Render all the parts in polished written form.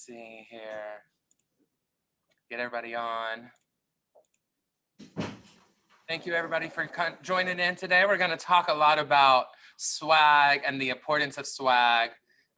see here. Get everybody on. Thank you everybody for joining in today. We're going to talk a lot about swag and the importance of swag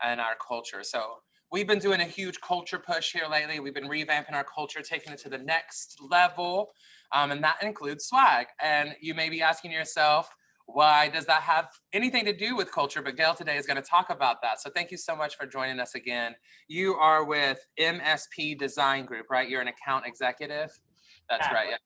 in our culture. So we've been doing a huge culture push here lately. We've been revamping our culture, taking it to the next level, and that includes swag. And you may be asking yourself, why does that have anything to do with culture? But Gail today is going to talk about that. So thank you so much for joining us again. You are with MSP Design Group, right? You're an account executive? That's right, yeah.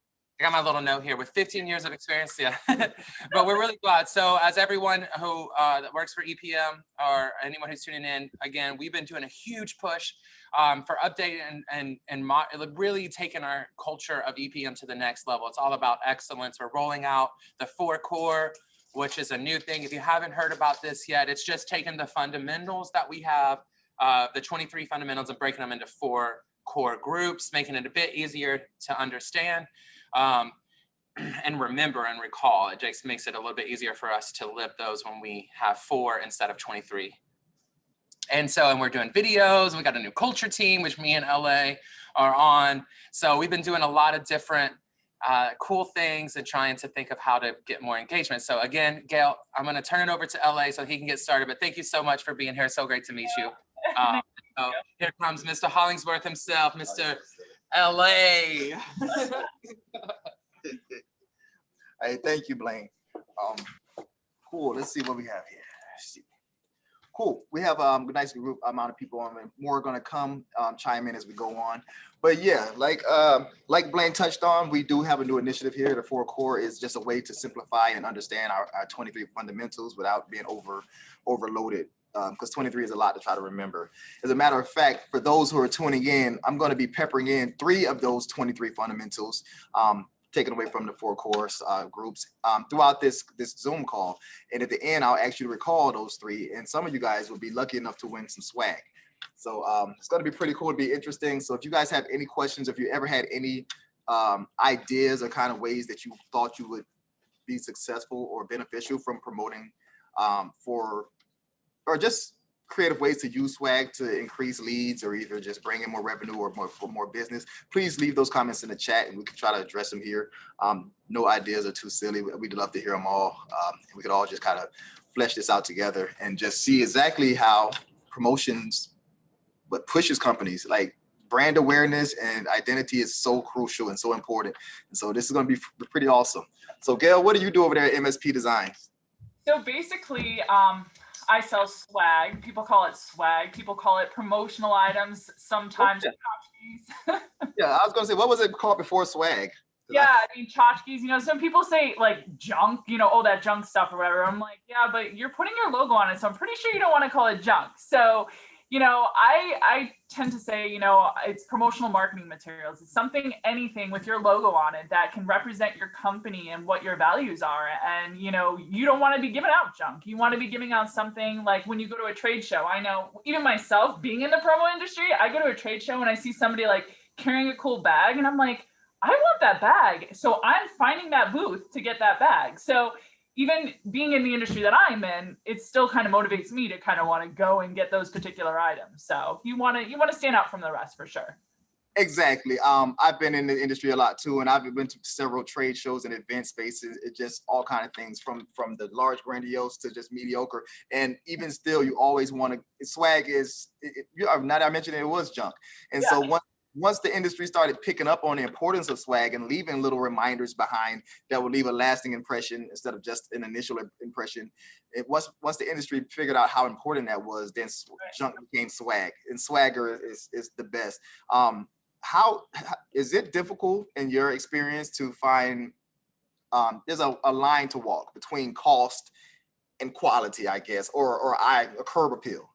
I got my little note here with 15 years of experience, yeah. But we're really glad. So as everyone who that works for EPM or anyone who's tuning in, again, we've been doing a huge push for updating and really taking our culture of EPM to the next level. It's all about excellence. We're rolling out the 4 core, which is a new thing. If you haven't heard about this yet, it's just taking the fundamentals that we have, the 23 fundamentals, and breaking them into 4 core groups, making it a bit easier to understand. And remember and recall. It just makes it a little bit easier for us to live those when we have 4 instead of 23. And we're doing videos. We got a new culture team, which me and LA are on. So we've been doing a lot of different cool things and trying to think of how to get more engagement. So again, Gail, I'm going to turn it over to LA so he can get started. But thank you so much for being here. So great to meet you. So here comes Mr. Hollingsworth himself, Mr. LA. Hey, thank you, Blaine. Cool. Let's see what we have here. Cool. We have a nice group amount of people on, and more are going to come chime in as we go on. But yeah, like Blaine touched on, we do have a new initiative here. The 4 core is just a way to simplify and understand our 23 fundamentals without being overloaded. Because 23 is a lot to try to remember. As a matter of fact, for those who are tuning in, I'm going to be peppering in 3 of those 23 fundamentals, taken away from the 4 course groups throughout this Zoom call. And at the end, I'll ask you to recall those 3. And some of you guys will be lucky enough to win some swag. So it's going to be pretty cool, to be interesting. So if you guys have any questions, if you ever had any ideas or kind of ways that you thought you would be successful or beneficial from promoting or just creative ways to use swag to increase leads or either just bring in more revenue or more business, please leave those comments in the chat and we can try to address them here. No ideas are too silly. We'd love to hear them all. And we could all just kind of flesh this out together and just see exactly how promotions, what pushes companies, like brand awareness and identity is so crucial and so important. And so this is going to be pretty awesome. So Gail, what do you do over there at MSP Designs? So basically, I sell swag. People call it swag. People call it promotional items. Sometimes tchotchkes. Yeah, I was going to say, what was it called before swag? Yeah, I mean, tchotchkes, some people say like junk, oh, that junk stuff or whatever. I'm like, yeah, but you're putting your logo on it. So I'm pretty sure you don't want to call it junk. So, I tend to say, it's promotional marketing materials. It's anything with your logo on it that can represent your company and what your values are. And, you don't want to be giving out junk. You want to be giving out something like when you go to a trade show. I know even myself being in the promo industry, I go to a trade show and I see somebody like carrying a cool bag and I'm like, I want that bag. So I'm finding that booth to get that bag. So even being in the industry that I'm in, it still kind of motivates me to kind of want to go and get those particular items. So you want to stand out from the rest for sure. Exactly. I've been in the industry a lot too, and I've been to several trade shows and event spaces. It just all kind of things from the large grandiose to just mediocre. And even still, you always want to, swag is, now that I mentioned it was junk. And so once the industry started picking up on the importance of swag and leaving little reminders behind that would leave a lasting impression instead of just an initial impression, once the industry figured out how important that was, then junk became swag, and swagger is the best. How is it difficult in your experience to find there's a line to walk between cost and quality, I guess, or a curb appeal?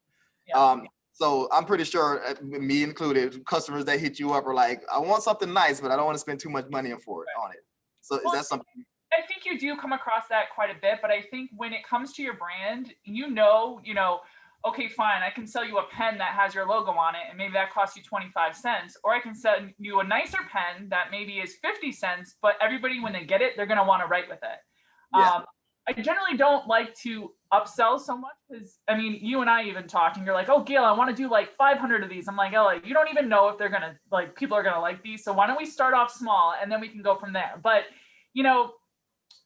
Yeah. So I'm pretty sure, me included, customers that hit you up are like, I want something nice, but I don't want to spend too much money on it. So is that something? I think you do come across that quite a bit, but I think when it comes to your brand, okay, fine, I can sell you a pen that has your logo on it and maybe that costs you 25 cents, or I can sell you a nicer pen that maybe is 50 cents, but everybody, when they get it, they're going to want to write with it. Yeah. I generally don't like to upsell so much because I mean, you and I even talking, you're like, oh, Gail, I want to do like 500 of these. I'm like, oh, like, you don't even know if they're gonna like people are gonna like these. So why don't we start off small and then we can go from there. But you know,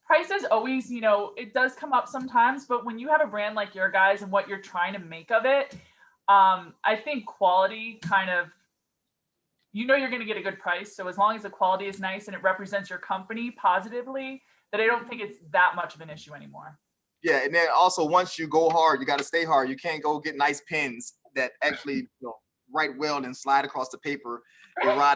price is always, you know, it does come up sometimes, but when you have a brand like your guys and what you're trying to make of it, I think quality kind of, you know, you're going to get a good price. So as long as the quality is nice and it represents your company positively, that I don't think it's that much of an issue anymore. Yeah, and then also once you go hard, you got to stay hard. You can't go get nice pens that actually, you know, write well and slide across the paper erotically,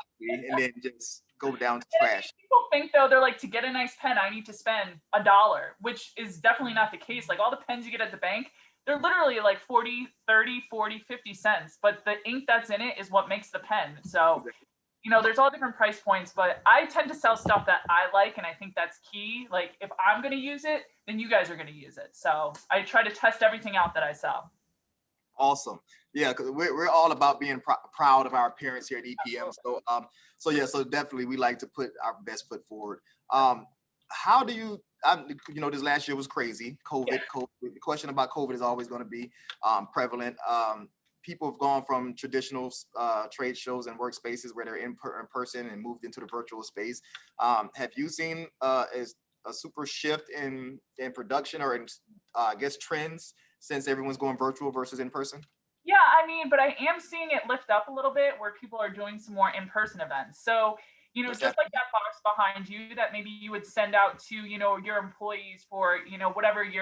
and then just go down to trash. People think though, they're like, to get a nice pen, I need to spend $1, which is definitely not the case. Like all the pens you get at the bank, they're literally like 40, 30, 40, 50 cents, but the ink that's in it is what makes the pen. So, you know, there's all different price points, but I tend to sell stuff that I like, and I think that's key. Like if I'm going to use it, then you guys are going to use it. So I try to test everything out that I sell. Awesome. Yeah, because we're all about being proud of our appearance here at EPM. So definitely we like to put our best foot forward. How do you, you know, this last year was crazy. COVID. The question about COVID is always going to be prevalent. People have gone from traditional trade shows and workspaces where they're in person and moved into the virtual space. Have you seen a super shift in production or in, I guess, trends since everyone's going virtual versus in person? Yeah, I mean, but I am seeing it lift up a little bit where people are doing some more in-person events. So, you know, just like that box behind you that maybe you would send out to, you know, your employees for, you know, whatever you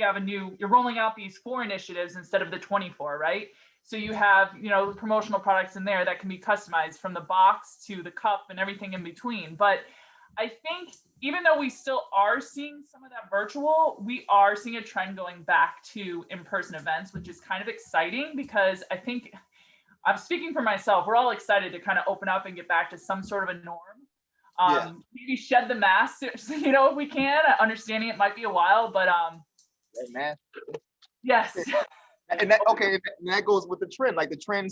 have you're rolling out these 4 initiatives instead of the 24, right? So you have, you know, promotional products in there that can be customized from the box to the cup and everything in between. But I think even though we still are seeing some of that virtual, we are seeing a trend going back to in-person events, which is kind of exciting because I think I'm speaking for myself. We're all excited to kind of open up and get back to some sort of a norm. Maybe shed the mask, you know, if we can. Understanding it might be a while, but hey, man. Yes. And that goes with the trend. Like the trend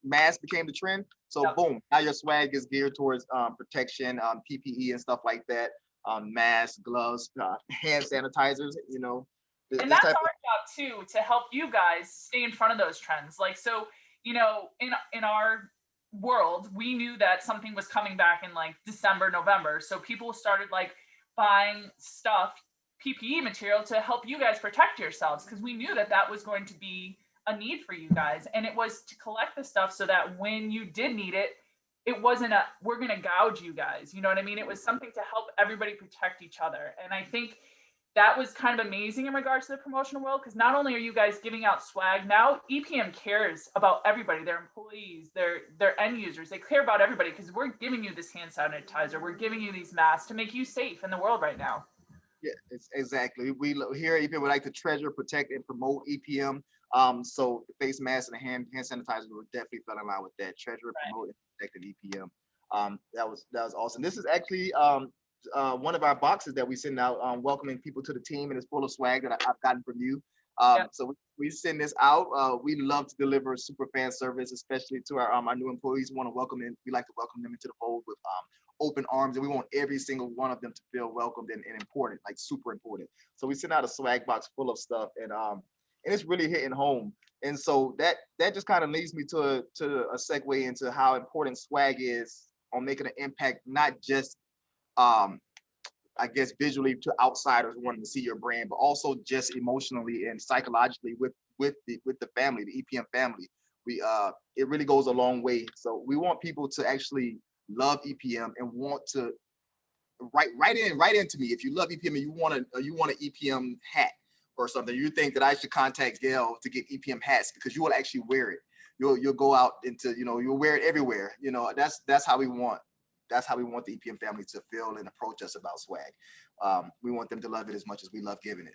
mask became the trend. So boom, now your swag is geared towards protection, PPE and stuff like that. Masks, gloves, hand sanitizers, you know. And that's our job too, to help you guys stay in front of those trends. Like, so, you know, in our world, we knew that something was coming back in like December, November. So people started like buying stuff, PPE material to help you guys protect yourselves, because we knew that that was going to be a need for you guys. And it was to collect the stuff so that when you did need it, it wasn't we're going to gouge you guys. You know what I mean? It was something to help everybody protect each other. And I think that was kind of amazing in regards to the promotional world, because not only are you guys giving out swag, now EPM cares about everybody, their employees, their end users. They care about everybody because we're giving you this hand sanitizer. We're giving you these masks to make you safe in the world right now. Yeah, exactly. We here at EPM, we like to treasure, protect, and promote EPM. So the face mask and the hand sanitizer would definitely fell in line with that. Treasure, promote, and protect at EPM. That was awesome. This is actually one of our boxes that we send out, welcoming people to the team, and it's full of swag that I've gotten from you. So we send this out. We love to deliver super fan service, especially to our new employees. We want to welcome them. We like to welcome them into the fold with open arms, and we want every single one of them to feel welcomed and important, like super important. So we send out a swag box full of stuff, and it's really hitting home. And so that just kind of leads me to a segue into how important swag is on making an impact, not just I guess visually to outsiders wanting to see your brand, but also just emotionally and psychologically with the family, the EPM family. It really goes a long way. So we want people to actually love EPM and want to write into me. If you love EPM and you want an EPM hat or something, you think that I should contact Gail to get EPM hats, because you will actually wear it. You'll go out into, you know, you'll wear it everywhere. You know, that's how we want the EPM family to feel and approach us about swag. We want them to love it as much as we love giving it.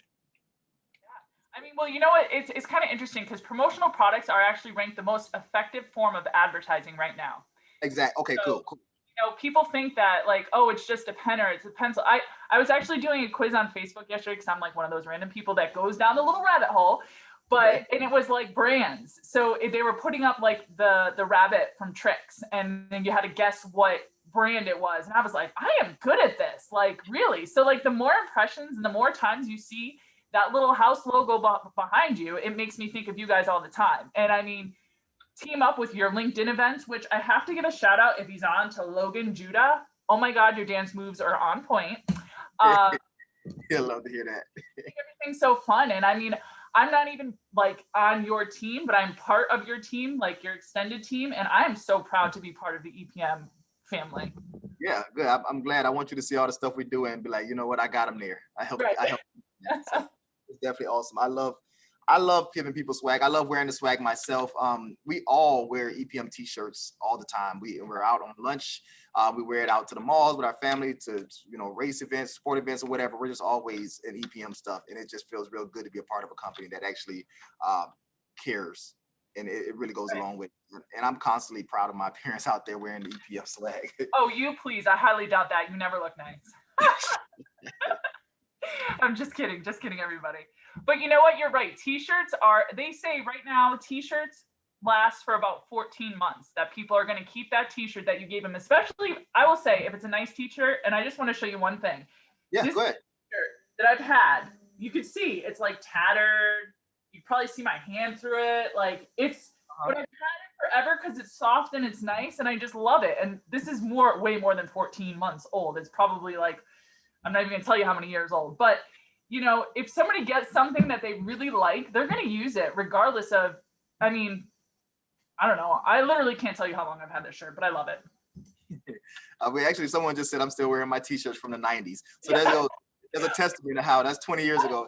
I mean, well, you know what? It's kind of interesting because promotional products are actually ranked the most effective form of advertising right now. Exactly. Okay, so, cool. You know, people think that like, oh, it's just a pen or it's a pencil. I was actually doing a quiz on Facebook yesterday because I'm like one of those random people that goes down the little rabbit hole. But and it was like brands. So they were putting up like the rabbit from Trix, and then you had to guess what brand it was. And I was like, I am good at this. Like, really? So like the more impressions and the more times you see that little house logo behind you, it makes me think of you guys all the time. And I mean, team up with your LinkedIn events, which I have to give a shout out if he's on to Logan Judah. Oh my God, your dance moves are on point. He'll love to hear that. Everything's so fun. And I mean, I'm not even like on your team, but I'm part of your team, like your extended team. And I'm so proud to be part of the EPM family. Yeah, good. I'm glad. I want you to see all the stuff we do and be like, you know what, I got him there. I help. Right. I help. So it's definitely awesome. I love giving people swag. I love wearing the swag myself. We all wear EPM t-shirts all the time. We're out on lunch. We wear it out to the malls with our family to, race events, sport events or whatever. We're just always in EPM stuff. And it just feels real good to be a part of a company that actually cares. And it really goes along with it. And I'm constantly proud of my parents out there wearing the EPM swag. Oh, you please. I highly doubt that. You never look nice. I'm just kidding, everybody. But you know what? You're right. T-shirts they say right now, t-shirts last for about 14 months, that people are going to keep that t-shirt that you gave them, especially, I will say, if it's a nice t-shirt. And I just want to show you one thing. Yeah, this go ahead. T-shirt that I've had, you could see it's like tattered. You probably see my hand through it. Like it's, but I've had it forever because it's soft and it's nice and I just love it. And this is way more than 14 months old. It's probably like, I'm not even gonna tell you how many years old, but if somebody gets something that they really like, they're gonna use it regardless of, I mean, I don't know. I literally can't tell you how long I've had this shirt, but I love it. Actually, someone just said I'm still wearing my t-shirts from the 90s. So there's a testament to how that's 20 years ago.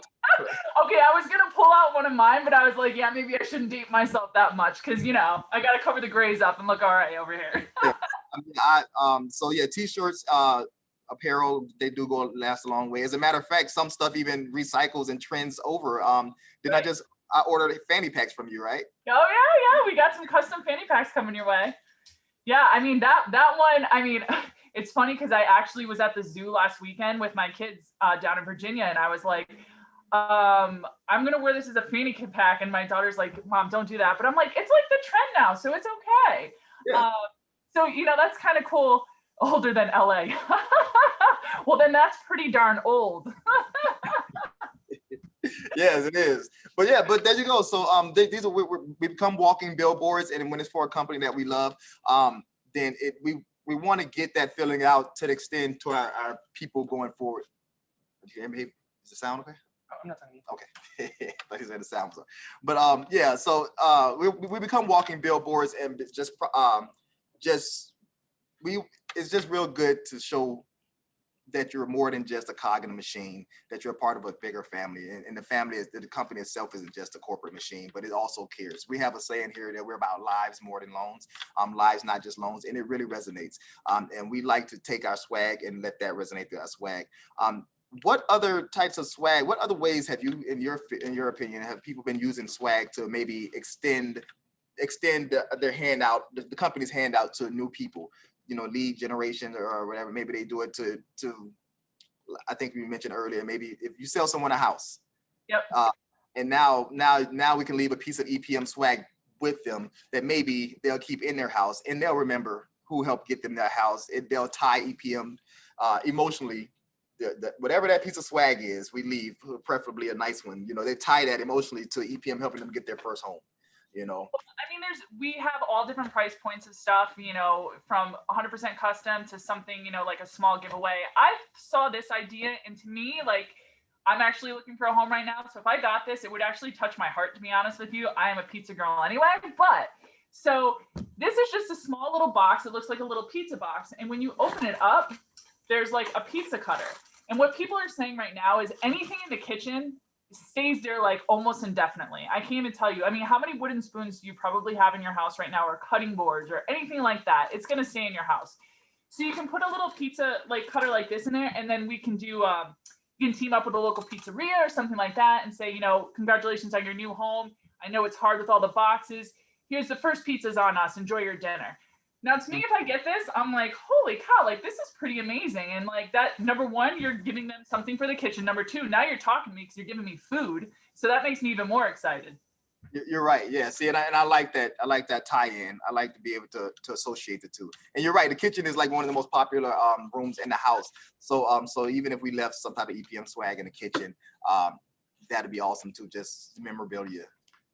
Okay, I was gonna pull out one of mine, but I was like, yeah, maybe I shouldn't date myself that much because I gotta cover the grays up and look all right over here. So t-shirts, apparel, they do go last a long way. As a matter of fact, some stuff even recycles and trends over. I ordered fanny packs from you, right? Oh yeah, we got some custom fanny packs coming your way. Yeah, I mean that one. I mean, it's funny because I actually was at the zoo last weekend with my kids down in Virginia, and I was like, I'm gonna wear this as a fanny pack, and my daughter's like, Mom, don't do that. But I'm like, it's like the trend now, so it's okay. Yeah. So that's kind of cool. Older than LA. Well, then that's pretty darn old. Yes, it is. But there you go. So these are we become walking billboards, and when it's for a company that we love, then we want to get that feeling out to the extent to our people going forward. Did you hear me? Is the sound okay? Oh, I'm not talking. Okay. Like you said, the sound was on. But so we become walking billboards, and it's just real good to show that you're more than just a cog in a machine, that you're a part of a bigger family. And the company itself isn't just a corporate machine, but it also cares. We have a saying here that we're about lives more than loans, lives, not just loans. And it really resonates. And we like to take our swag and let that resonate through our swag. What other types of swag, what other ways have you, in your opinion, have people been using swag to maybe extend their handout, the company's handout to new people? Lead generation or whatever. Maybe they do it to I think we mentioned earlier, maybe if you sell someone a house. Yep. And now we can leave a piece of EPM swag with them that maybe they'll keep in their house and they'll remember who helped get them that house. They'll tie EPM emotionally. Whatever that piece of swag is, we leave, preferably a nice one. They tie that emotionally to EPM helping them get their first home. I mean, we have all different price points of stuff, from 100% custom to something, like a small giveaway. I saw this idea, and to me, like, I'm actually looking for a home right now. So if I got this, it would actually touch my heart, to be honest with you. I am a pizza girl anyway, but so this is just a small little box. It looks like a little pizza box. And when you open it up, there's like a pizza cutter. And what people are saying right now is anything in the kitchen stays there like almost indefinitely. I can't even tell you. I mean, how many wooden spoons do you probably have in your house right now, or cutting boards or anything like that? It's going to stay in your house. So you can put a little pizza cutter like this in there, and then we can do, you can team up with a local pizzeria or something like that and say, congratulations on your new home. I know it's hard with all the boxes. Here's the first pizza's on us. Enjoy your dinner. Now, to me, if I get this, I'm like, holy cow, like, this is pretty amazing. And like that, number one, you're giving them something for the kitchen. Number two, now you're talking to me because you're giving me food. So that makes me even more excited. You're right. Yeah. See, and I like that. I like that tie-in. I like to be able to associate the two. And you're right. The kitchen is like one of the most popular rooms in the house. So even if we left some type of EPM swag in the kitchen, that'd be awesome too, just memorabilia.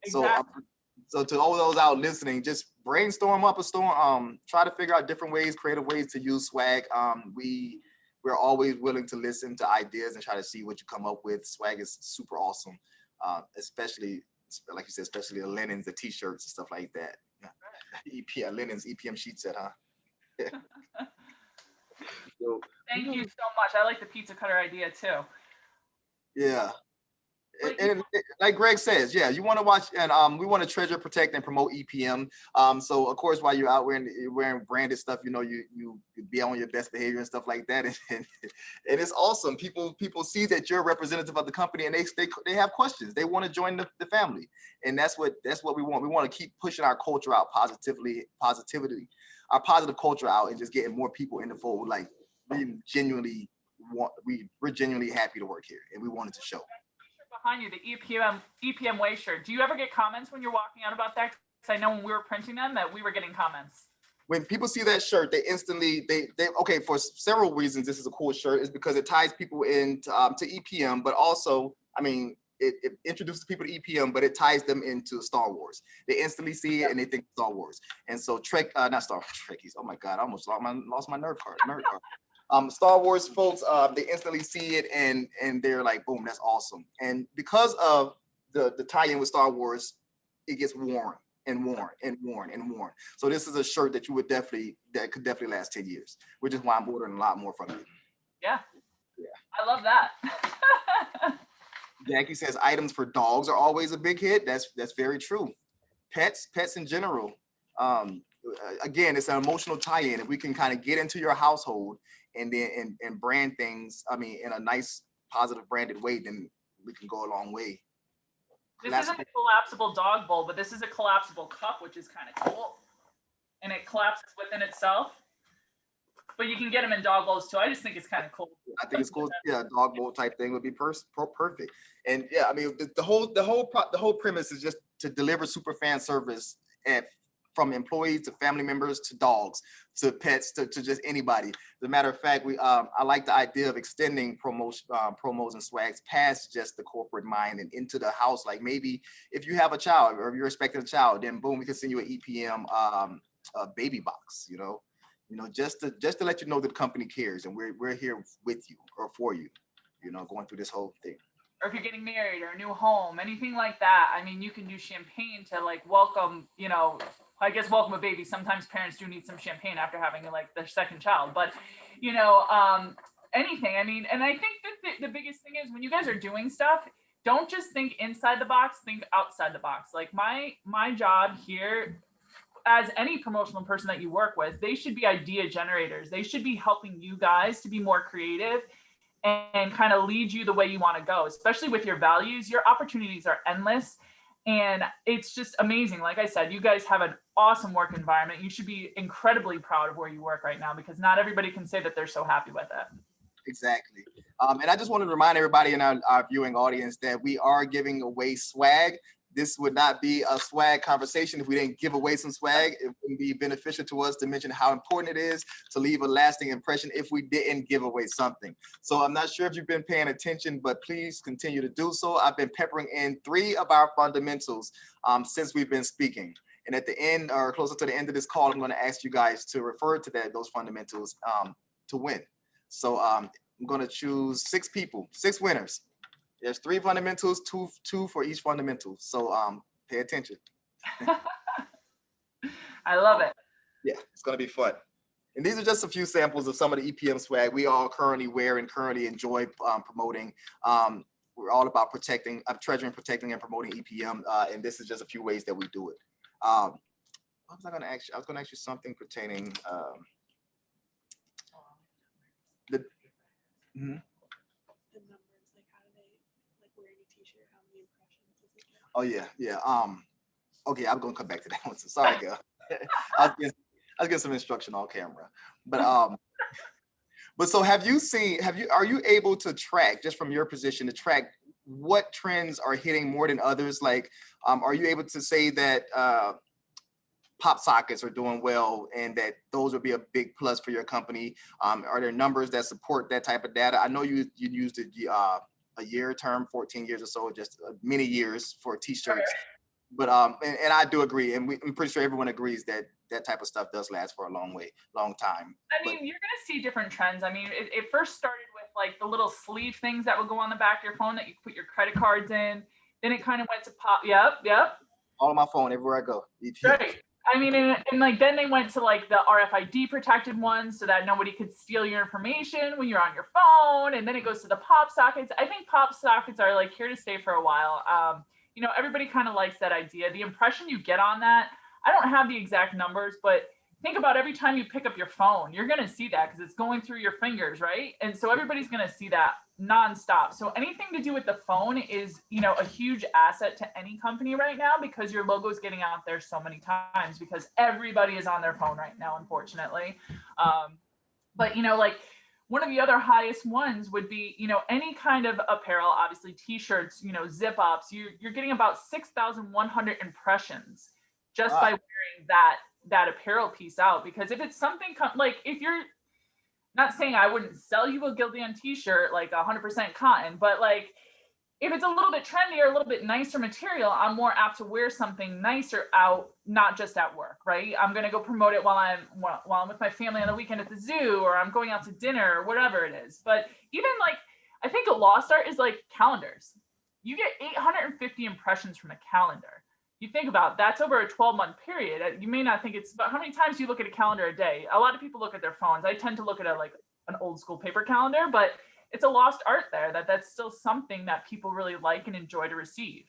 Exactly. So to all those out listening, just brainstorm up a storm. Try to figure out different ways, creative ways to use swag. We're always willing to listen to ideas and try to see what you come up with. Swag is super awesome, especially like you said, especially the linens, the t-shirts and stuff like that. EPM linens, EPM sheet set, huh? So, Thank you so much. I like the pizza cutter idea too. yeah. Like, And like Greg says, yeah, you want to watch, and we want to treasure, protect, and promote EPM. So of course, while you're out wearing branded stuff, you know, you be on your best behavior and stuff like that, and it's awesome. People see that you're a representative of the company, and they have questions. They want to join the family, and that's what we want. We want to keep pushing our culture out positivity, our positive culture out, and just getting more people in the fold. Like we're genuinely happy to work here, and we wanted to show. Behind you, the EPM Way shirt. Do you ever get comments when you're walking out about that? Because I know when we were printing them that we were getting comments. When people see that shirt, they instantly they okay, for several reasons. This is a cool shirt. Is because it ties people in to EPM, but also, I mean, it introduces people to EPM, but it ties them into Star Wars. They instantly see it and they think Star Wars. And so not Star Wars, Trekkies. Oh my God, I almost lost my nerd card. Star Wars folks, they instantly see it and they're like, boom, that's awesome. And because of the tie-in with Star Wars, it gets worn and worn and worn and worn. So this is a shirt that could definitely last 10 years, which is why I'm ordering a lot more from you. Yeah. I love that. Jackie says items for dogs are always a big hit. That's very true. Pets in general. Again, it's an emotional tie-in. If we can kind of get into your household and then and brand things, I mean, in a nice, positive branded way, then we can go a long way. This isn't a collapsible dog bowl, but this is a collapsible cup, which is kind of cool. And it collapses within itself. But you can get them in dog bowls too. I just think it's kind of cool. I think it's cool. Yeah, dog bowl type thing would be perfect. And yeah, I mean, the whole premise is just to deliver super fan service from employees to family members to dogs to pets to just anybody. As a matter of fact, I like the idea of extending promos and swags past just the corporate mind and into the house. Like maybe if you have a child or if you're expecting a child, then boom, we can send you an EPM baby box. You know, just to let you know that the company cares and we're here with you or for you. You know, going through this whole thing. Or if you're getting married or a new home, anything like that. I mean, you can do champagne to like welcome, you know, I guess welcome a baby. Sometimes parents do need some champagne after having like their second child, but you know, anything. I mean, and I think that the biggest thing is when you guys are doing stuff, don't just think inside the box, think outside the box. Like my job here, as any promotional person that you work with, they should be idea generators. They should be helping you guys to be more creative and kind of lead you the way you want to go, especially with your values. Your opportunities are endless. And it's just amazing. Like I said, you guys have an awesome work environment. You should be incredibly proud of where you work right now because not everybody can say that they're so happy with it. Exactly. And I just wanted to remind everybody in our viewing audience that we are giving away swag. This would not be a swag conversation if we didn't give away some swag. It wouldn't be beneficial to us to mention how important it is to leave a lasting impression if we didn't give away something. So I'm not sure if you've been paying attention, but please continue to do so. I've been peppering in 3 of our fundamentals since we've been speaking. And at the end or closer to the end of this call, I'm going to ask you guys to refer to those fundamentals to win. So I'm going to choose 6 people, 6 winners. There's 3 fundamentals, two for each fundamental. So pay attention. I love it. Yeah, it's gonna be fun. And these are just a few samples of some of the EPM swag we all currently wear and currently enjoy promoting. We're all about treasuring, protecting, and promoting EPM. And this is just a few ways that we do it. What was I gonna ask you? I was gonna ask you something pertaining the numbers, like how do they like wearing a t-shirt, how many impressions does it get? Oh yeah. Okay, I'm gonna come back to that one. So sorry, girl. I'll get some instruction on camera. But so are you able to track, just from your position, to track what trends are hitting more than others? Like, are you able to say that pop sockets are doing well and that those would be a big plus for your company? Are there numbers that support that type of data? I know you used a year term, 14 years or so, just many years for t-shirts. But and I do agree, and I'm pretty sure everyone agrees that that type of stuff does last for a long time. I mean, you're gonna see different trends. I mean, it first started with like the little sleeve things that would go on the back of your phone that you put your credit cards in. Then it kind of went to pop. Yep. All on my phone everywhere I go. Right. I mean, and like then they went to like the RFID protected ones so that nobody could steal your information when you're on your phone. And then it goes to the pop sockets. I think pop sockets are like here to stay for a while. You know, everybody kind of likes that idea. The impression you get on that, I don't have the exact numbers, but think about every time you pick up your phone, you're going to see that because it's going through your fingers, right? And so everybody's going to see that nonstop. So anything to do with the phone is, you know, a huge asset to any company right now because your logo is getting out there so many times because everybody is on their phone right now, unfortunately. But, you know, like one of the other highest ones would be, you know, any kind of apparel, obviously t-shirts, you know, zip ups, you're getting about 6,100 impressions just by wearing that apparel piece out. Because if it's something like if you're not saying I wouldn't sell you a Gildan t-shirt, like 100% cotton, but like if it's a little bit trendy or a little bit nicer material, I'm more apt to wear something nicer out, not just at work, right? I'm going to go promote it while I'm with my family on the weekend at the zoo, or I'm going out to dinner or whatever it is. But even like, I think a lost art is like calendars. You get 850 impressions from a calendar. You think about that's over a 12-month period. You may not think it's, but how many times do you look at a calendar a day? A lot of people look at their phones. I tend to look at like an old school paper calendar, but it's a lost art there that's still something that people really like and enjoy to receive.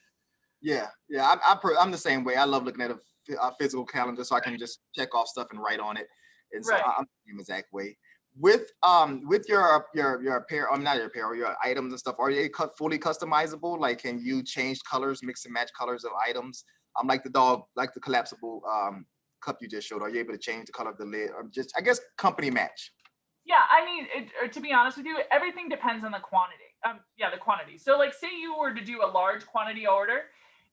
Yeah. I'm the same way. I love looking at a physical calendar so I can just check off stuff and write on it. And so I'm the same exact way. With your apparel, not your apparel, your items and stuff, are they fully customizable? Like, can you change colors, mix and match colors of items? Like the dog, like the collapsible cup you just showed. Are you able to change the color of the lid, or just, I guess, company match? Yeah, I mean, to be honest with you, everything depends on the quantity. The quantity. So like say you were to do a large quantity order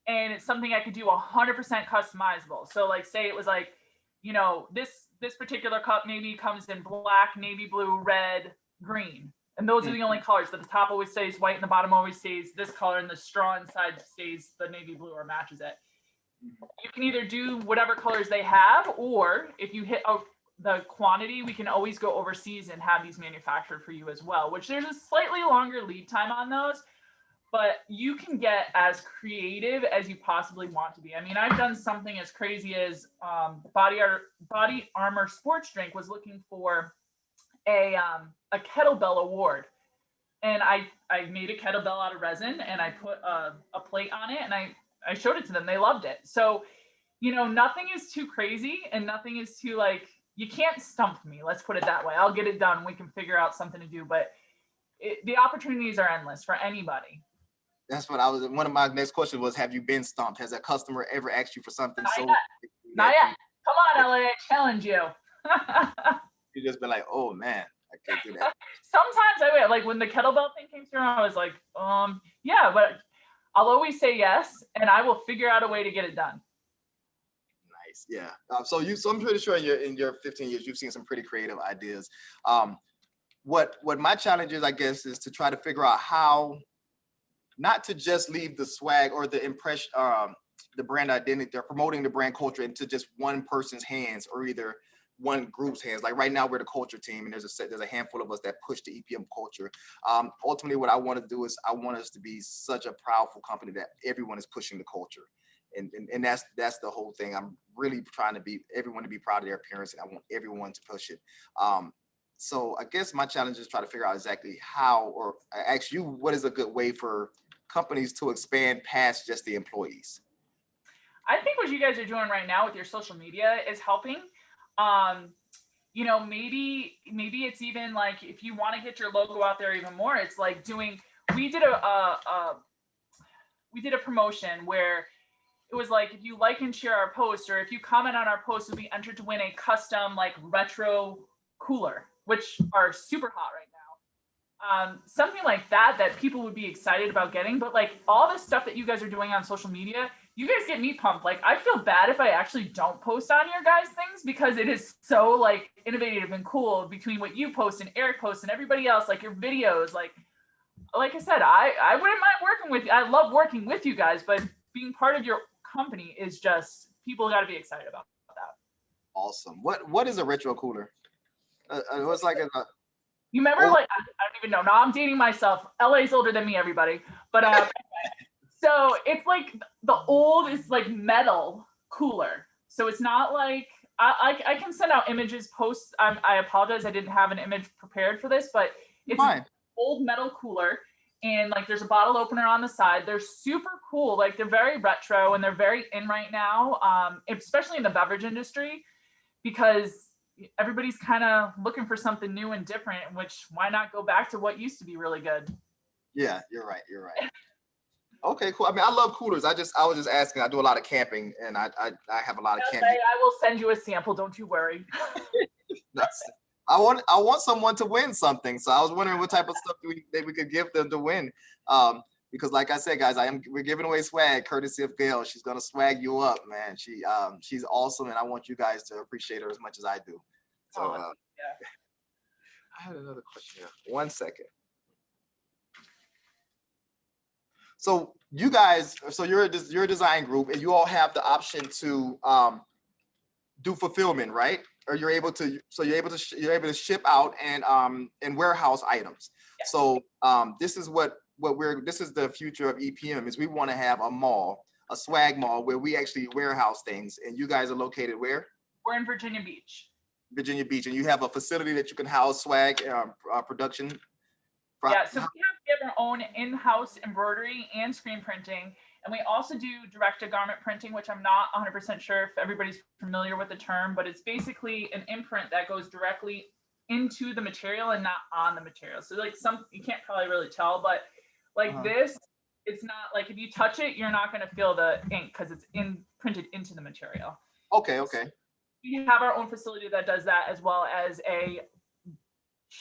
and it's something I could do 100% customizable. So like say it was like, you know, this particular cup maybe comes in black, navy blue, red, green. And those are the only colors. So the top always stays white and the bottom always stays this color and the straw inside stays the navy blue or matches it. You can either do whatever colors they have, or if you hit the quantity, we can always go overseas and have these manufactured for you as well, which there's a slightly longer lead time on those, but you can get as creative as you possibly want to be. I mean, I've done something as crazy as Body Armor Sports Drink was looking for a kettlebell award. And I made a kettlebell out of resin and I put a plate on it and I showed it to them. They loved it. So, you know, nothing is too crazy and nothing is too like, you can't stump me. Let's put it that way. I'll get it done. We can figure out something to do, but the opportunities are endless for anybody. That's what one of my next questions was, have you been stumped? Has a customer ever asked you for something? Not yet. Come on, LA, I challenge you. You just been like, oh man, I can't do that. Sometimes I will. Like when the kettlebell thing came through, I was like, yeah, but I'll always say yes, and I will figure out a way to get it done. Nice, yeah. So I'm pretty sure in your 15 years, you've seen some pretty creative ideas. What my challenge is, I guess, is to try to figure out how not to just leave the swag or the impression, the brand identity, they're promoting the brand culture into just one person's hands or either one group's hands. Like right now, we're the culture team, and there's a handful of us that push the EPM culture. Ultimately, what I want to do is I want us to be such a proudful company that everyone is pushing the culture, and that's the whole thing. I'm really trying to be everyone to be proud of their appearance, and I want everyone to push it. So I guess my challenge is try to figure out exactly how, or I ask you, what is a good way for companies to expand past just the employees? I think what you guys are doing right now with your social media is helping. You know, maybe it's even like if you want to get your logo out there even more, it's like we did a promotion where it was like, if you like and share our post, or if you comment on our post, you'll be entered to win a custom like retro cooler, which are super hot right now. Something like that people would be excited about getting. But like all the stuff that you guys are doing on social media, you guys get me pumped. Like I feel bad if I actually don't post on your guys' things, because it is so like innovative and cool between what you post and Eric posts and everybody else, like your videos. Like like I said, I wouldn't mind working with you. I love working with you guys, but being part of your company is just, people got to be excited about that. Awesome. What is a retro cooler? What's like a You remember, oh, like, I don't even know. Now I'm dating myself. LA's older than me, everybody. But so it's like the old is like metal cooler. So it's not like, I can send out images, posts. I apologize, I didn't have an image prepared for this, but it's fine. an old metal cooler. And like there's a bottle opener on the side. They're super cool. Like they're very retro and they're very in right now, especially in the beverage industry, because everybody's kind of looking for something new and different, which why not go back to what used to be really good? Yeah, you're right. Okay, cool. I mean, I love coolers. I was just asking. I do a lot of camping, and I have a lot of camping. I will send you a sample. Don't you worry. I want someone to win something. So I was wondering what type of stuff that we could give them to win. Because like I said, guys, we're giving away swag courtesy of Gail. She's gonna swag you up, man. She's awesome, and I want you guys to appreciate her as much as I do. So yeah. I had another question here. 1 second. So you guys, you're a design group, and you all have the option to do fulfillment, right? Or you're able to ship out and warehouse items. Yes. So this is this is the future of EPM, is we want to have a mall, a swag mall, where we actually warehouse things. And you guys are located where? We're in Virginia Beach. Virginia Beach, and you have a facility that you can house swag production. Yeah, so we have our own in-house embroidery and screen printing, and we also do direct-to-garment printing, which I'm not 100% sure if everybody's familiar with the term, but it's basically an imprint that goes directly into the material and not on the material. So like you can't probably really tell, but like this, it's not like if you touch it, you're not going to feel the ink because it's printed into the material. Okay. So we have our own facility that does that, as well as a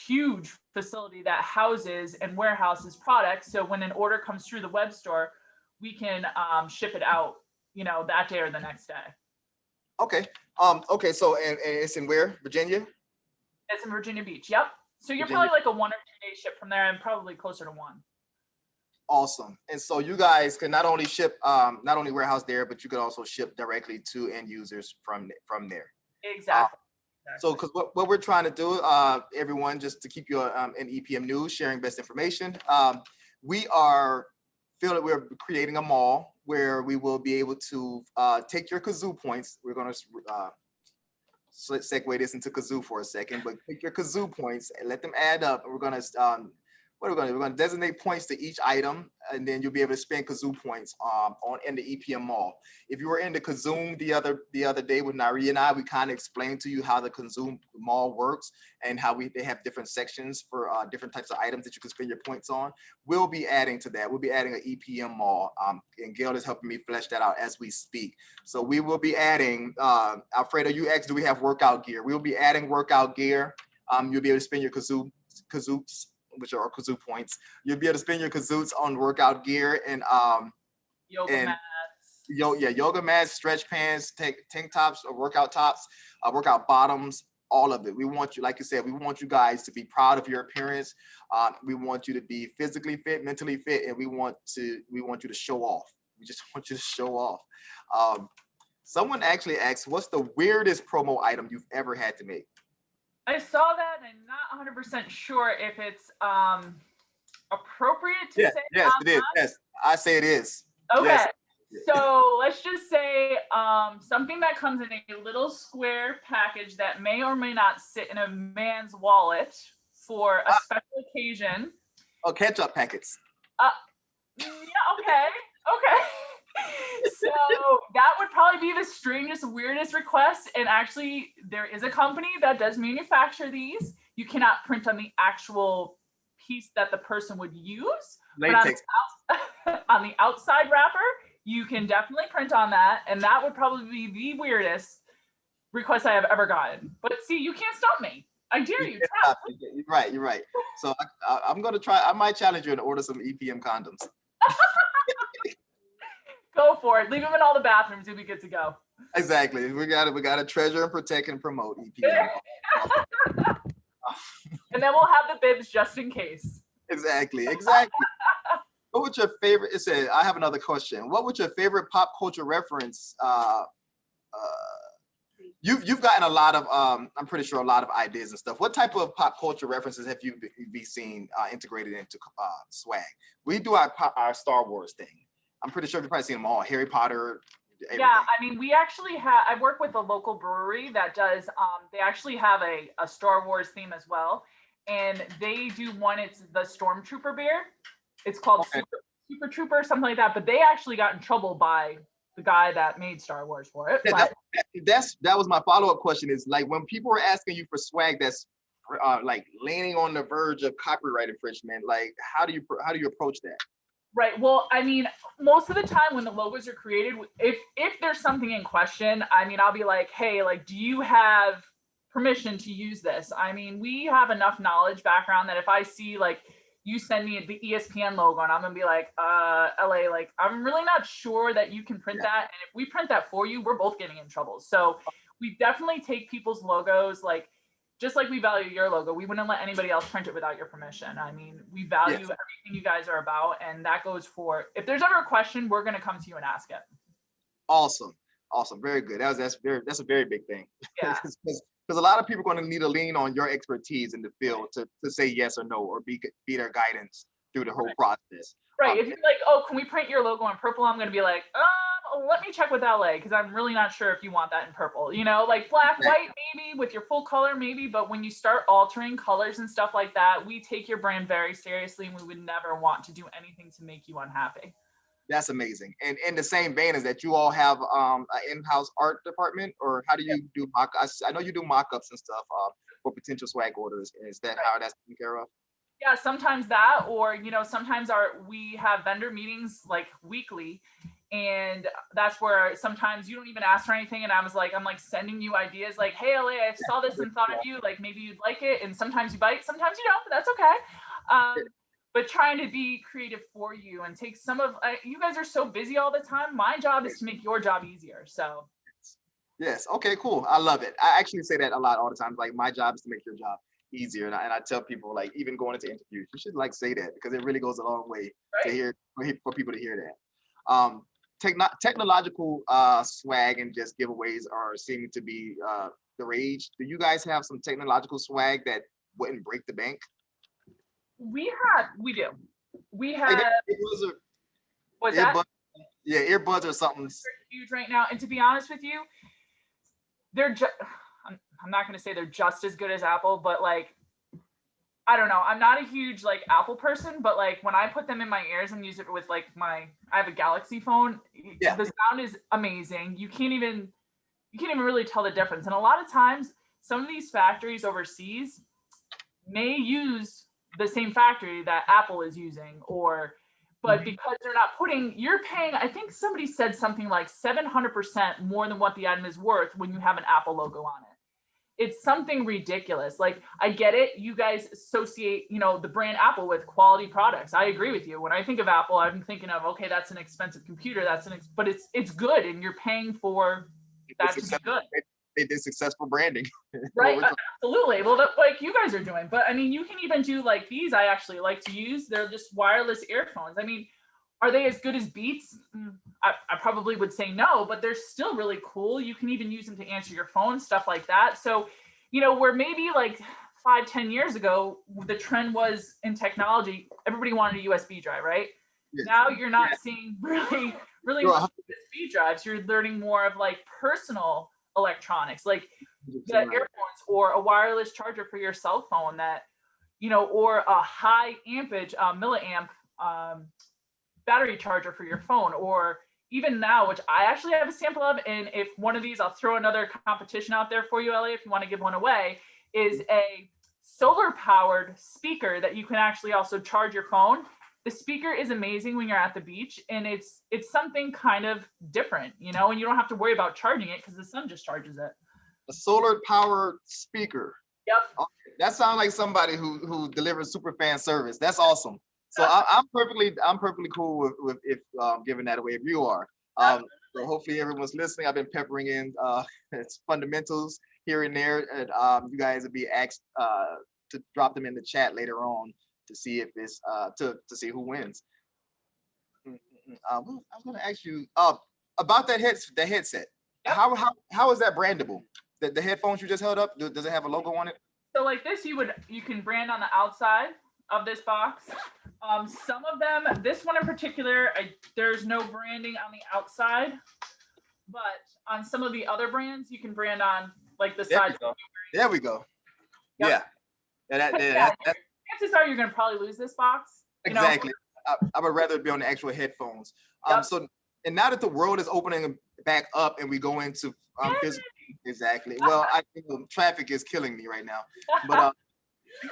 huge facility that houses and warehouses products. So when an order comes through the web store, we can ship it out, that day or the next day. Okay. Okay. So and it's in where? Virginia? It's in Virginia Beach. Yep. So you're Virginia. probably like a 1 or 2 day ship from there, and probably closer to 1. Awesome. And so you guys can not only ship, not only warehouse there, but you could also ship directly to end users from there. Exactly. So, because what we're trying to do, everyone, just to keep you in EPM news, sharing best information, we feel that we're creating a mall where we will be able to take your kazoo points. We're going to segue this into kazoo for a second, but take your kazoo points and let them add up. We're going to we're going to designate points to each item, and then you'll be able to spend kazoo points in the EPM mall. If you were in the Kazoo the other day with Nari and I, we kind of explained to you how the Kazoo mall works and how they have different sections for different types of items that you can spend your points on. We'll be adding to that. We'll be adding an EPM mall, and Gail is helping me flesh that out as we speak. So we will be adding, Alfredo, you asked, do we have workout gear? We'll be adding workout gear. You'll be able to spend your kazoots, which are our kazoo points. You'll be able to spend your kazoots on workout gear and yoga mats. Yoga mats, stretch pants, tank tops, or workout tops, workout bottoms, all of it. We want you, like you said, we want you guys to be proud of your appearance. We want you to be physically fit, mentally fit, and we want you to show off. We just want you to show off. Someone actually asked, what's the weirdest promo item you've ever had to make? I saw that, and I'm not 100% sure if it's appropriate to say. Yes, it is. Yes, I say it is. Okay, yes. So let's just say something that comes in a little square package that may or may not sit in a man's wallet for a special occasion. Oh, ketchup packets. Yeah, okay. So that would probably be the strangest, weirdest request. And actually, there is a company that does manufacture these. You cannot print on the actual piece that the person would use. Latex. But on the outside wrapper, you can definitely print on that. And that would probably be the weirdest request I have ever gotten. But see, you can't stop me. I dare you. You're right. So I'm going to try. I might challenge you and order some EPM condoms. Go for it. Leave them in all the bathrooms. You'll be good to go. Exactly. We got to treasure and protect and promote EPM. And then we'll have the bibs just in case. Exactly. What would your favorite? It said, I have another question. What would your favorite pop culture reference? You've gotten a lot of I'm pretty sure a lot of ideas and stuff. What type of pop culture references have you be seen integrated into swag? We do our Star Wars thing. I'm pretty sure you've probably seen them all. Harry Potter. Everything. Yeah, I mean, we actually have, I work with a local brewery that does, they actually have a Star Wars theme as well. And they do one, it's the Stormtrooper beer. It's called Okay. Super Trooper, something like that. But they actually got in trouble by the guy that made Star Wars for it. Yeah, But that was my follow-up question. Is like when people are asking you for swag that's like leaning on the verge of copyright infringement, like how do you approach that? right. Well, I mean, most of the time when the logos are created, if there's something in question, I mean, I'll be like, hey, like, do you have permission to use this? I mean, we have enough knowledge background that if I see like you send me the ESPN logo and I'm gonna be like, LA, like, I'm really not sure that you can print that. And if we print that for you, we're both getting in trouble. So we definitely take people's logos, like, just like we value your logo, we wouldn't let anybody else print it without your permission. I mean, we value everything you guys are about, and that goes for, if there's ever a question, we're going to come to you and ask it. Awesome, very good. That's a very big thing. Yeah. Because a lot of people are going to need to lean on your expertise in the field to say yes or no, or be their guidance through the whole process. Right. If you're like, oh, can we print your logo in purple? I'm going to be like, let me check with LA, because I'm really not sure if you want that in purple. You know, like black, white, maybe with your full color, maybe. But when you start altering colors and stuff like that, we take your brand very seriously, and we would never want to do anything to make you unhappy. That's amazing. And in the same vein as that, you all have an in-house art department, or how do you do mock-ups? I know you do mock-ups and stuff for potential swag orders. Is that how that's taken care of? Yeah, sometimes that, or, you know, sometimes we have vendor meetings like weekly, and that's where sometimes you don't even ask for anything, and I'm like sending you ideas like, hey, LA, I saw this and thought of you, like maybe you'd like it. And sometimes you bite, sometimes you don't, but that's okay. But trying to be creative for you and take some of, you guys are so busy all the time. My job is to make your job easier. So. Yes. Okay, cool. I love it. I actually say that a lot all the time. Like, my job is to make your job easier. And I tell people, like, even going into interviews, you should like say that, because it really goes a long way to hear, for people to hear that. Technological swag and just giveaways are seeming to be the rage. Do you guys have some technological swag that wouldn't break the bank? We do. We have. What's that? Earbuds or something. They're huge right now, and to be honest with you, they're just. I'm not going to say they're just as good as Apple, but like, I don't know. I'm not a huge like Apple person, but like when I put them in my ears and use it with like I have a Galaxy phone. Yeah. The sound is amazing. You can't even really tell the difference. And a lot of times, some of these factories overseas may use the same factory that Apple is using, but because they're not you're paying, I think somebody said something like 700% more than what the item is worth when you have an Apple logo on it. It's something ridiculous. Like, I get it. You guys associate, the brand Apple with quality products. I agree with you. When I think of Apple, I'm thinking of, okay, that's an expensive computer. But it's good, and you're paying for that to be good. They did successful branding. Right, absolutely. Well, like you guys are doing, but I mean, you can even do like these. I actually like to use. They're just wireless earphones. I mean, are they as good as Beats? I probably would say no, but they're still really cool. You can even use them to answer your phone, stuff like that. So, where maybe like 5-10 years ago, the trend was in technology, everybody wanted a USB drive, right? Yes. Now you're not seeing really USB drives. You're learning more of like personal electronics, like the earphones, or a wireless charger for your cell phone that, or a high ampage milliamp battery charger for your phone, or even now, which I actually have a sample of, and if one of these, I'll throw another competition out there for you, Ellie, if you want to give one away, is a solar powered speaker that you can actually also charge your phone. The speaker is amazing when you're at the beach, and it's something kind of different, and you don't have to worry about charging it because the sun just charges it. A solar powered speaker. Yep. Okay. That sounds like somebody who delivers super fan service. That's awesome. So I'm perfectly cool with if giving that away if you are. So hopefully everyone's listening. I've been peppering in it's fundamentals here and there, and you guys will be asked to drop them in the chat later on. to see if it's to see who wins. I was going to ask you about that headset. Yep. How is that brandable? The headphones you just held up, does it have a logo on it? So like this, you can brand on the outside of this box. Some of them, this one in particular, there's no branding on the outside, but on some of the other brands, you can brand on like the side. There we go. Yep. Yeah. Chances are you're gonna probably lose this box. Exactly. I would rather be on the actual headphones. Yep. So, and now that the world is opening back up and we go into physical, exactly. Well, I think traffic is killing me right now, but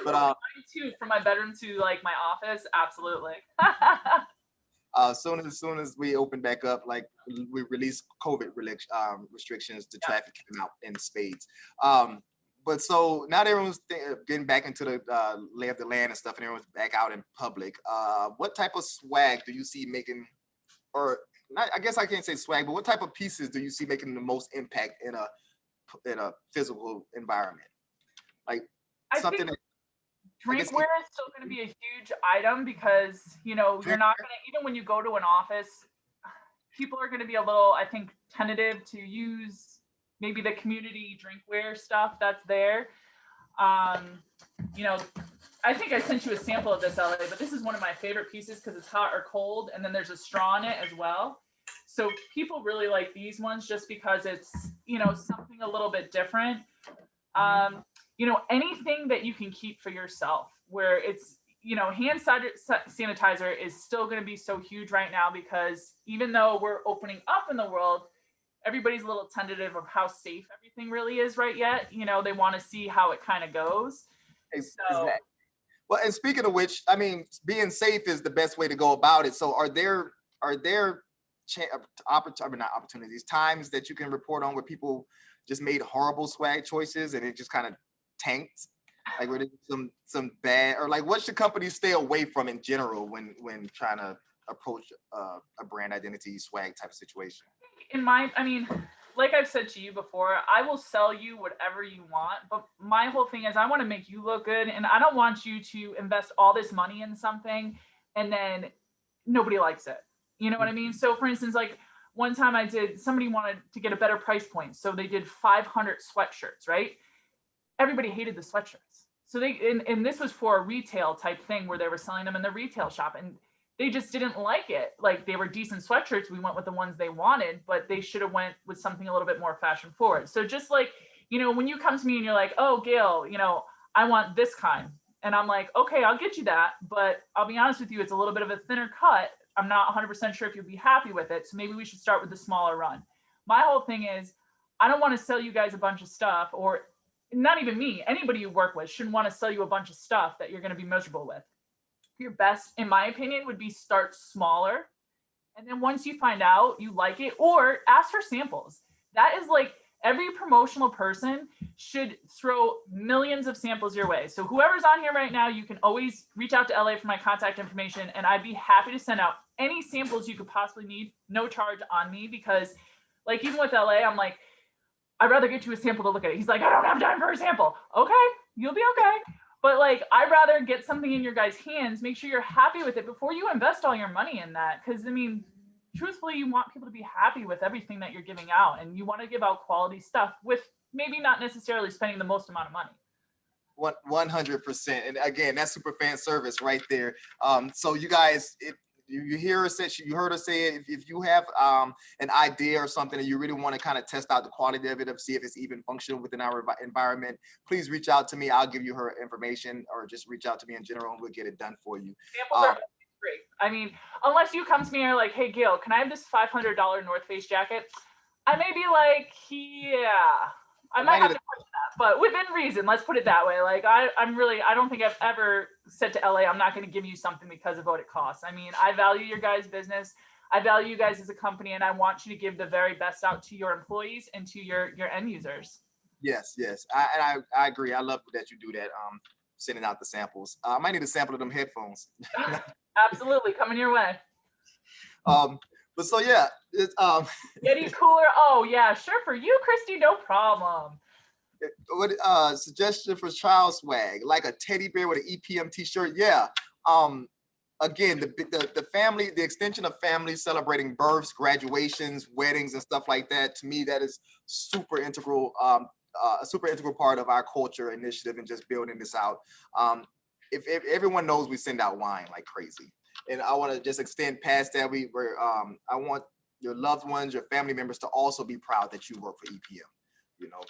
mine too, from my bedroom to like my office, absolutely. Soon as we open back up, like we release COVID restrictions, the traffic came out in spades. But so now that everyone's getting back into the lay of the land and stuff, and everyone's back out in public. What type of swag do you see making, or not, I guess I can't say swag, but what type of pieces do you see making the most impact in a physical environment? Like something that drinkware is still going to be a huge item because, you're not going to, even when you go to an office, people are going to be a little, I think, tentative to use maybe the community drinkware stuff that's there. I think I sent you a sample of this, LA, but this is one of my favorite pieces because it's hot or cold, and then there's a straw in it as well. So people really like these ones just because it's, something a little bit different. Anything that you can keep for yourself, where it's, hand sanitizer is still going to be so huge right now because even though we're opening up in the world, everybody's a little tentative of how safe everything really is right yet. They want to see how it kind of goes. Exactly. Well, and speaking of which, I mean, being safe is the best way to go about it. So are there times that you can report on where people just made horrible swag choices and it just kind of tanked? Like were there some bad, or like what should companies stay away from in general when trying to approach a brand identity swag type of situation? Like I've said to you before, I will sell you whatever you want, but my whole thing is I want to make you look good, and I don't want you to invest all this money in something and then nobody likes it. You know what I mean? So for instance, like one time somebody wanted to get a better price point, so they did 500 sweatshirts, right? Everybody hated the sweatshirts. So and this was for a retail type thing where they were selling them in the retail shop, and they just didn't like it. Like they were decent sweatshirts. We went with the ones they wanted, but they should have went with something a little bit more fashion forward. So just like, when you come to me and you're like, oh, Gail, I want this kind. And I'm like, okay, I'll get you that. But I'll be honest with you, it's a little bit of a thinner cut. I'm not 100% sure if you'll be happy with it. So maybe we should start with the smaller run. My whole thing is, I don't want to sell you guys a bunch of stuff, or not even me, anybody you work with shouldn't want to sell you a bunch of stuff that you're going to be miserable with. Your best, in my opinion, would be start smaller. And then once you find out you like it, or ask for samples. That is like every promotional person should throw millions of samples your way. So whoever's on here right now, you can always reach out to LA for my contact information, and I'd be happy to send out any samples you could possibly need, no charge on me, because like even with LA, I'm like, I'd rather get you a sample to look at it. He's like, I don't have time for a sample. Okay, you'll be okay. But like, I'd rather get something in your guys' hands, make sure you're happy with it before you invest all your money in that. Because truthfully, you want people to be happy with everything that you're giving out, and you want to give out quality stuff with maybe not necessarily spending the most amount of money. 100%. And again, that's super fan service right there. So you guys, if you heard her say it, if you have an idea or something and you really want to kind of test out the quality of it, to see if it's even functional within our environment, please reach out to me. I'll give you her information, or just reach out to me in general and we'll get it done for you. Samples are great. Unless you come to me and you're like, hey, Gail, can I have this $500 North Face jacket? I may be like, yeah, I might have to push that, but within reason, let's put it that way. Like I don't think I've ever said to LA, I'm not going to give you something because of what it costs. I value your guys' business. I value you guys as a company, and I want you to give the very best out to your employees and to your end users. Yes. I agree. I love that you do that. Sending out the samples. I might need a sample of them headphones. Absolutely. Coming your way. But so yeah, it's Getting cooler. Oh yeah, sure, for you, Christy, no problem. What suggestion for child swag? Like a teddy bear with an EPM t-shirt? Yeah. Again, the family, the extension of family celebrating births, graduations, weddings, and stuff like that. To me, that is super integral. A super integral part of our culture initiative and just building this out. If everyone knows we send out wine like crazy, and I want to just extend past that. I want your loved ones, your family members to also be proud that you work for EPM. You know,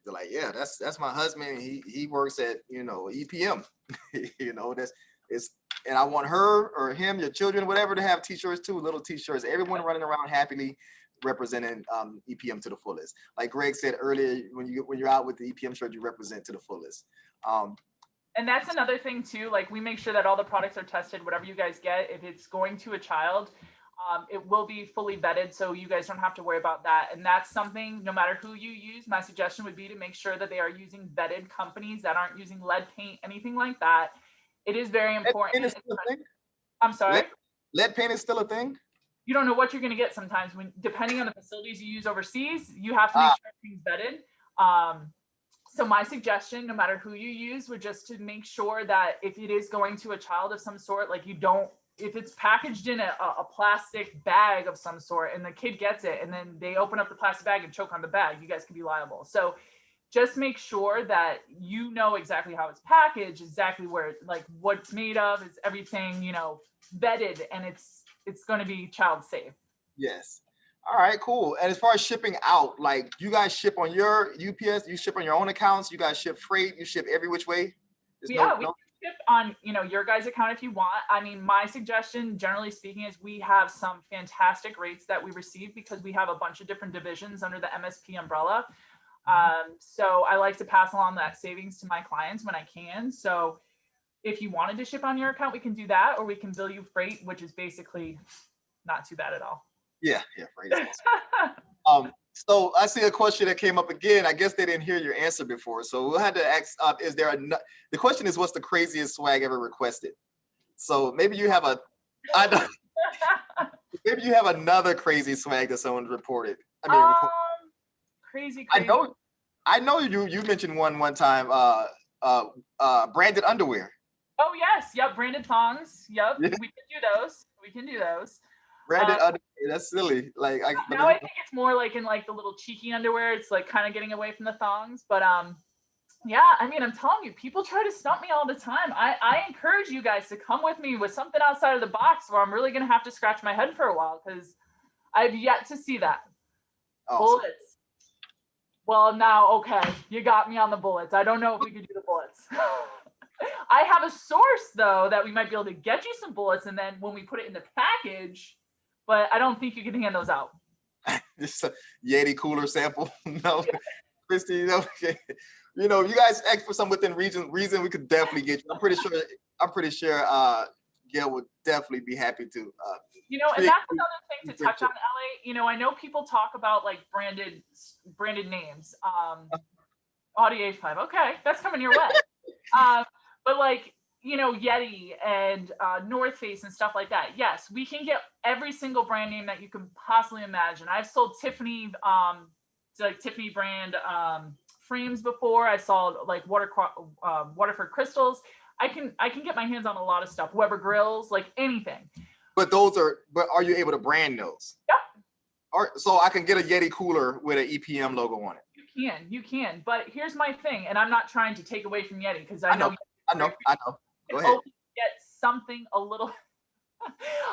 they're like, yeah, that's my husband. He works at EPM. And I want her or him, your children, whatever, to have t-shirts too, little t-shirts. Everyone running around happily representing EPM to the fullest. Like Greg said earlier, when you're out with the EPM shirt, you represent to the fullest. And that's another thing too. Like we make sure that all the products are tested. Whatever you guys get, if it's going to a child, it will be fully vetted, so you guys don't have to worry about that. And that's something, no matter who you use, my suggestion would be to make sure that they are using vetted companies that aren't using lead paint, anything like that. It is very important. Lead paint is still a thing? I'm sorry? Lead paint is still a thing? You don't know what you're going to get sometimes. Depending on the facilities you use overseas, you have to make sure everything's vetted. So my suggestion, no matter who you use, would just to make sure that if it is going to a child of some sort, like if it's packaged in a plastic bag of some sort and the kid gets it and then they open up the plastic bag and choke on the bag, you guys could be liable. So just make sure that you know exactly how it's packaged, exactly where, like what it's made of, is everything, vetted, and it's going to be child safe. Yes. All right, cool. And as far as shipping out, like you guys ship on your UPS, you ship on your own accounts, you guys ship freight, you ship every which way? We ship on, your guys' account if you want. I mean, my suggestion, generally speaking, is we have some fantastic rates that we receive because we have a bunch of different divisions under the MSP umbrella. So I like to pass along that savings to my clients when I can. So if you wanted to ship on your account, we can do that, or we can bill you freight, which is basically not too bad at all. Yeah, freight is awesome. So I see a question that came up again. I guess they didn't hear your answer before. So we'll have to ask, the question is, what's the craziest swag ever requested? So maybe you have maybe you have another crazy swag that someone reported. Crazy. I know you mentioned one time, branded underwear. Oh yes, yep, branded thongs. Yep, yeah. We can do those. Branded underwear, that's silly. Like now I think it's more like in like the little cheeky underwear. It's like kind of getting away from the thongs, but yeah, I mean, I'm telling you, people try to stump me all the time. I encourage you guys to come with me with something outside of the box where I'm really gonna have to scratch my head for a while because I've yet to see that. Awesome. Bullets. Well, now, okay, you got me on the bullets. I don't know if we could do the bullets. I have a source though that we might be able to get you some bullets, and then when we put it in the package. But I don't think you can hand those out. Just a Yeti cooler sample. No, yeah. Christy, you guys ask for some within reason, we could definitely get you. I'm pretty sure Gail would definitely be happy to. And that's another thing to touch on, LA. I know people talk about like branded names. Audi A5. Okay, that's coming your way. But like, Yeti and North Face and stuff like that. Yes, we can get every single brand name that you can possibly imagine. I've sold Tiffany, Tiffany brand frames before. I saw like Waterford crystals. I can get my hands on a lot of stuff. Weber grills, like anything. But are you able to brand those? Yep. So I can get a Yeti cooler with an EPM logo on it. You can. But here's my thing, and I'm not trying to take away from Yeti because I know. Go ahead. Get something a little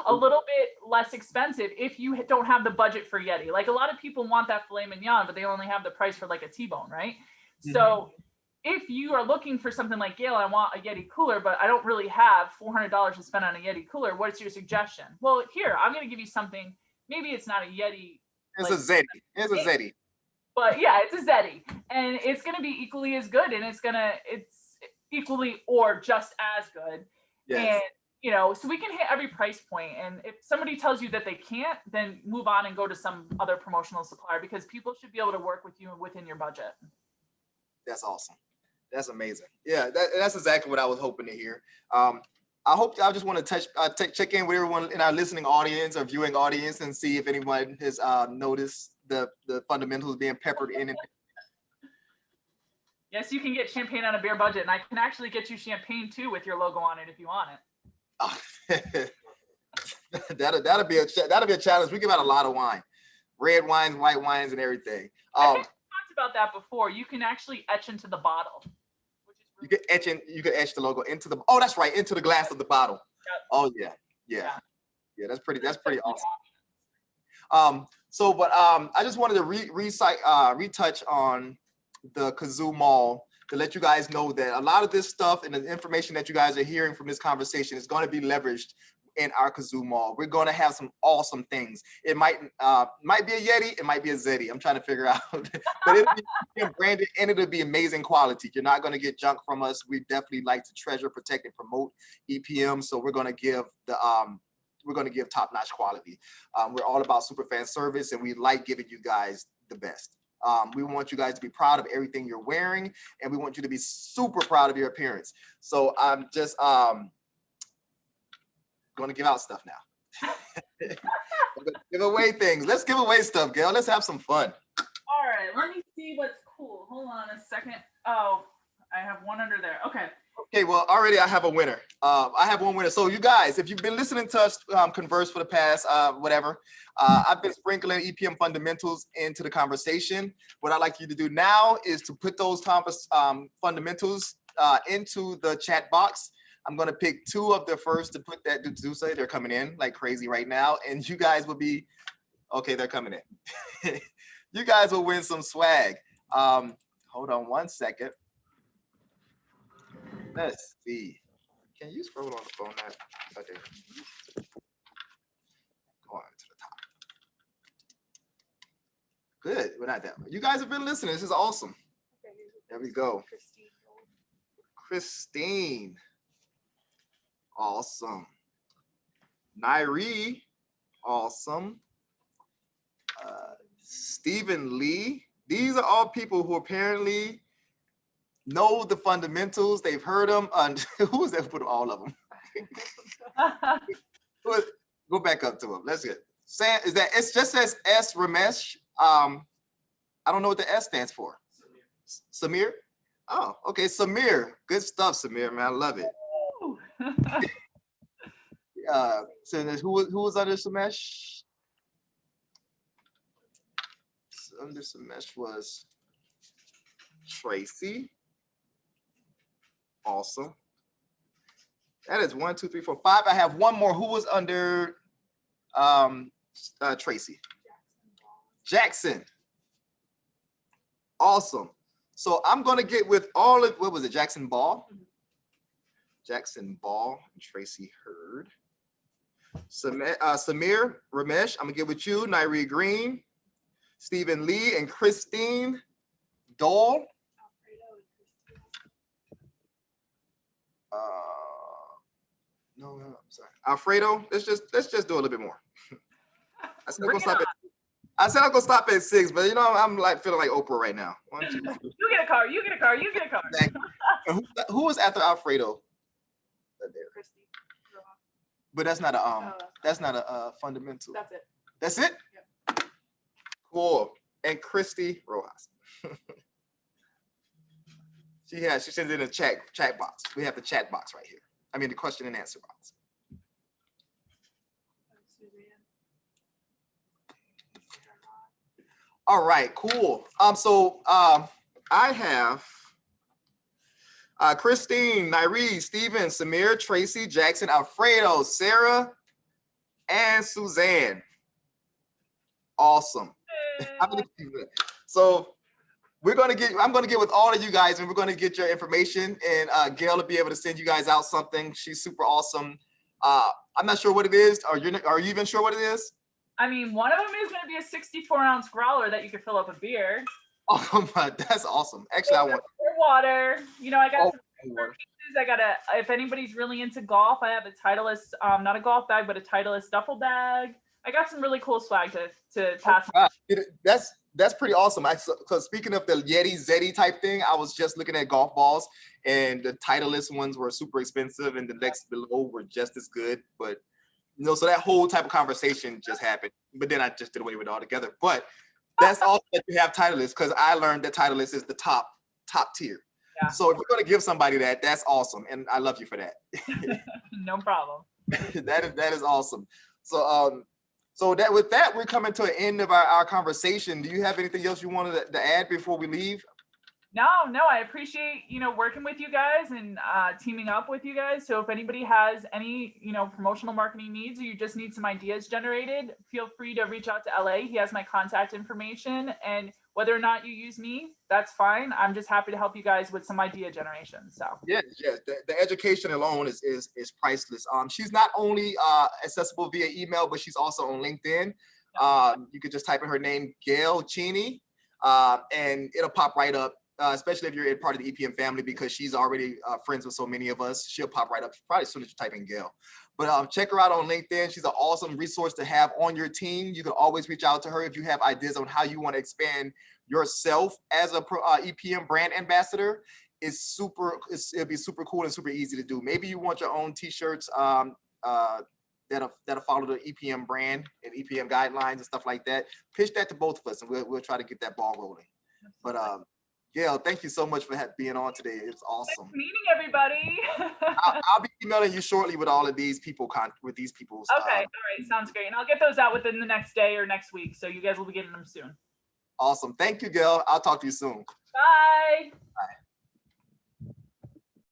bit less expensive if you don't have the budget for Yeti. Like a lot of people want that filet mignon, but they only have the price for like a T-bone, right? Mm-hmm. So if you are looking for something like, Gail, I want a Yeti cooler, but I don't really have $400 to spend on a Yeti cooler. What's your suggestion? Well, here, I'm going to give you something. Maybe it's not a Yeti. It's a Zeti. It's a Zeti. But yeah, it's a Zeti. And it's going to be equally as good. And it's equally or just as good. Yes. And so we can hit every price point. And if somebody tells you that they can't, then move on and go to some other promotional supplier because people should be able to work with you within your budget. That's awesome. That's amazing. Yeah, that's exactly what I was hoping to hear. I just want to check in with everyone in our listening audience or viewing audience and see if anyone has noticed the fundamentals being peppered in. Yes, you can get champagne on a beer budget, and I can actually get you champagne too with your logo on it if you want it. that'll be a challenge. We give out a lot of wine, red wines, white wines, and everything. I think we talked about that before. You can actually etch into the bottle. You can etch the logo into the. Oh, that's right, into the glass of the bottle. Yep. Oh yeah. That's pretty awesome. I just wanted to retouch on the Kazoo Mall to let you guys know that a lot of this stuff and the information that you guys are hearing from this conversation is going to be leveraged in our Kazoo Mall. We're going to have some awesome things. It might be a Yeti, it might be a Zeti. I'm trying to figure out, but it'll be branded and it'll be amazing quality. You're not going to get junk from us. We definitely like to treasure, protect, and promote EPM. So we're going to give top-notch quality. We're all about super fan service, and we like giving you guys the best. We want you guys to be proud of everything you're wearing, and we want you to be super proud of your appearance. So I'm just going to give out stuff now. I'm going to give away things. Let's give away stuff, Gail. Let's have some fun. All right, let me see what's cool. Hold on a second. Oh, I have one under there. Okay. Okay, well, already I have a winner. I have one winner. So you guys, if you've been listening to us converse for the past I've been sprinkling EPM fundamentals into the conversation. What I'd like you to do now is to put those fundamentals into the chat box. I'm going to pick two of the first to put that to say they're coming in like crazy right now. And you guys will be, okay, they're coming in. You guys will win some swag. Hold on one second. Let's see. Can you scroll on the phone now? Okay. Go on to the top. Good. We're not that. You guys have been listening. This is awesome. There we go. Christine. Awesome. Nairi. Awesome. Stephen Lee. These are all people who apparently know the fundamentals. They've heard them. Who was that who put all of them? Go back up to them. Let's get Sam. Is that it? Just says S Ramesh. I don't know what the S stands for. Samir. Oh, okay, Samir. Good stuff, Samir. Man, I love it. So who was under Samesh? Under Samesh was Tracy. Awesome. That is 1, 2, 3, 4, 5. I have one more. Who was under Tracy? Jackson. Awesome. So I'm gonna get with all of what was it? Jackson Ball. Jackson Ball and Tracy Hurd. Samir Ramesh. I'm gonna get with you. Nairi Green, Stephen Lee, and Christine Dole. No, I'm sorry. Alfredo, let's just do a little bit more. I said I'm gonna stop at 6, but you know I'm like feeling like Oprah right now. 1, 2, 3. You get a car. You get a car. You get a car. Who was after Alfredo? Christy. But that's not a fundamental. That's it. That's it? Yep. Cool. And Christy Rojas. She sent it in a chat box. We have the chat box right here. I mean the question and answer box. All right, cool. I have Christine, Nairi, Steven, Samir, Tracy, Jackson, Alfredo, Sarah, and Suzanne. Awesome. So I'm gonna get with all of you guys, and we're gonna get your information, and Gail will be able to send you guys out something. She's super awesome. I'm not sure what it is. Are you even sure what it is? I mean, one of them is going to be a 64-ounce growler that you can fill up a beer. Oh my, that's awesome. Actually, I want water. You know, I got some pieces. I got if anybody's really into golf, I have a Titleist, not a golf bag, but a Titleist duffel bag. I got some really cool swag to pass. That's pretty awesome. Because speaking of the Yeti Zeti type thing, I was just looking at golf balls, and the Titleist ones were super expensive, and the next below were just as good. But you know, so that whole type of conversation just happened. But then I just did away with it altogether. But that's also that you have Titleist, because I learned that Titleist is the top top tier. Yeah. So if you're going to give somebody that, that's awesome. And I love you for that. No problem. That is awesome. So that with that, we're coming to an end of our conversation. Do you have anything else you wanted to add before we leave? No, I appreciate, working with you guys and teaming up with you guys. So if anybody has any, promotional marketing needs, or you just need some ideas generated, feel free to reach out to LA. He has my contact information, and whether or not you use me, that's fine. I'm just happy to help you guys with some idea generation. So Yes. The education alone is priceless. She's not only accessible via email, but she's also on LinkedIn. You could just type in her name, Gail Cheney, and it'll pop right up. Especially if you're a part of the EPM family, because she's already friends with so many of us. She'll pop right up probably as soon as you type in Gail. But check her out on LinkedIn. She's an awesome resource to have on your team. You can always reach out to her if you have ideas on how you want to expand yourself as a EPM brand ambassador. It'll be super cool and super easy to do. Maybe you want your own t-shirts that'll follow the EPM brand and EPM guidelines and stuff like that. Pitch that to both of us, and we'll try to get that ball rolling. But Gail, thank you so much for being on today. It's awesome. Nice meeting everybody. I'll be emailing you shortly with all of these people's. Okay, all right, sounds great. And I'll get those out within the next day or next week, so you guys will be getting them soon. Awesome. Thank you, Gail. I'll talk to you soon. Bye. Bye.